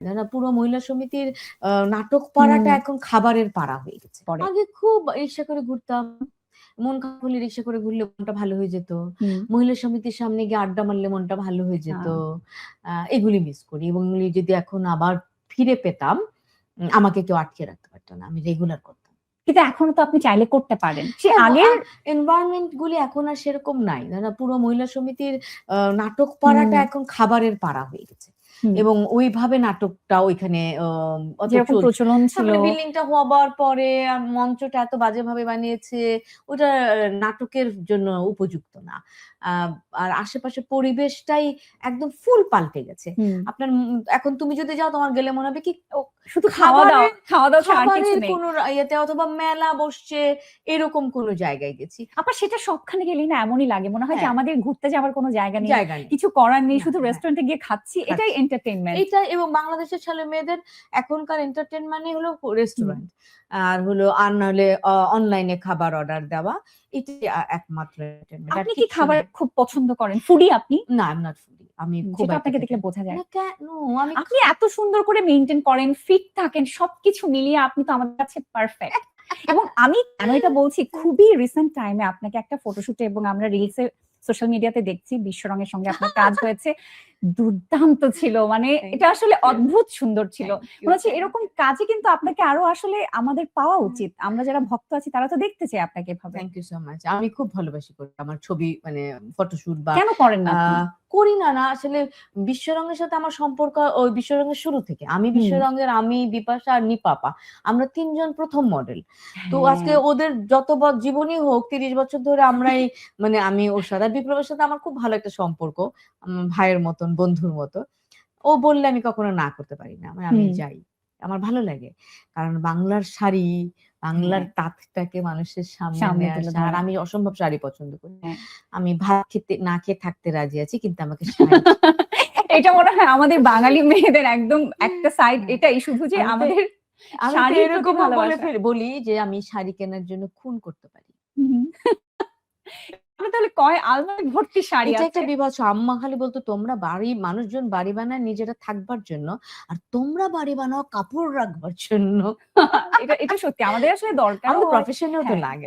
না পুরো মহিলা সমিতির নাটক পাড়াটা এখন খাবারের পাড়া হয়ে গেছে। আগে খুব রিক্সা করে ঘুরতাম, মন খারাপ হলে রিক্সা করে ঘুরলে মনটা ভালো হয়ে যেত। মহিলা সমিতির সামনে গিয়ে আড্ডা মারলে মনটা ভালো হয়ে যেত। এগুলি মিস করি এবং এগুলি যদি এখন আবার ফিরে পেতাম, আমাকে কেউ আটকে রাখতে পারতো না, আমি রেগুলার করতাম। কিন্তু এখনো তো আপনি চাইলে করতে পারেন। সে আগের এনভায়রনমেন্ট গুলি এখন আর সেরকম নাই। পুরো মহিলা সমিতির নাটক পাড়াটা এখন খাবারের পাড়া হয়ে গেছে এবং ওইভাবে নাটকটা ওইখানে প্রচলন ছিল। বিল্ডিংটা হবার পরে মঞ্চটা এত বাজেভাবে বানিয়েছে, ওটা নাটকের জন্য উপযুক্ত না। আর আশেপাশে পরিবেশটাই একদম ফুল পাল্টে গেছে। আপনার এখন তুমি যদি যাও তোমার গেলে মনে হবে কি শুধু খাওয়া দাওয়া খাবারের কোনো ইয়েতে অথবা মেলা বসছে এরকম কোনো জায়গায় গেছি। আবার সেটা সবখানে গেলেই না এমনই লাগে, মনে হয় যে আমাদের ঘুরতে যাওয়ার কোনো জায়গা নেই, কিছু করার নেই, শুধু রেস্টুরেন্টে গিয়ে খাচ্ছি, এটাই এন্টারটেইনমেন্ট। এটা এবং বাংলাদেশের ছেলে মেয়েদের এখনকার এন্টারটেইনমেন্ট হলো রেস্টুরেন্ট আর হলো আর নাহলে অনলাইনে খাবার অর্ডার দেওয়া, এটাই একমাত্র এন্টারটেইনমেন্ট। আপনি কি খাবার খুব পছন্দ করেন? ফুডি আপনি? না, আই এম নট ফুডি। আমি খুব আপনাকে দেখলে বোঝা যায়। না কেন, আপনি এত সুন্দর করে মেইনটেইন করেন, ফিট থাকেন, সবকিছু মিলিয়ে আপনি তো আমাদের কাছে পারফেক্ট। এবং আমি কেন এটা বলছি, খুবই রিসেন্ট টাইমে আপনাকে একটা ফটোশুটে এবং আমরা রিলসে সোশ্যাল মিডিয়াতে দেখছি বিশ্বরঙের সঙ্গে আপনার কাজ হয়েছে, দুর্দান্ত ছিল। মানে এটা আসলে অদ্ভুত সুন্দর ছিল। মনে হচ্ছে এরকম কাজে কিন্তু আপনাকে আরো আসলে আমাদের পাওয়া উচিত। আমরা যারা ভক্ত আছি তারা তো দেখতে চাই আপনাকে এভাবে। Thank you so much. আমি খুব ভালোবাসি করি আমার ছবি মানে ফটোশুট। বা কেন করেন না? করি না আসলে বিশ্বরঙের সাথে আমার সম্পর্ক ওই বিশ্বরঙের শুরু থেকে। আমি বিশ্বরঙের, আমি বিপাশা আর নিপাপা, আমরা তিনজন প্রথম মডেল। তো আজকে ওদের যত জীবনই হোক 30 বছর ধরে আমরাই মানে আমি ওর সাথে, বিপ্লবের সাথে আমার খুব ভালো একটা সম্পর্ক, ভাইয়ের মতন, বন্ধুর মতো। ও বললে আমি কখনো না করতে পারি না, আমি যাই, আমার ভালো লাগে। কারণ বাংলার শাড়ি, বাংলার তাঁতটাকে মানুষের সামনে নিয়ে আসা, আর আমি অসম্ভব শাড়ি পছন্দ করি। আমি ভাত খেতে না খেয়ে থাকতে রাজি আছি, কিন্তু আমাকে এটা মনে হয় আমাদের বাঙালি মেয়েদের একদম একটা সাইড, এটাই শুধু যে আমাদের শাড়ি এরকম বলি যে আমি শাড়ি কেনার জন্য খুন করতে পারি। তাহলে আলমারি ভর্তি শাড়ি আছে। এটা একটা বিভৎস। আম্মা খালি বলতো তোমরা মানুষজন বাড়ি বানায় নিজেরা থাকবার জন্য, আর তোমরা বাড়ি বানাও কাপড় রাখবার জন্য। এটা সত্যি আমাদের আসলে দরকার, প্রফেশনেও তো লাগে।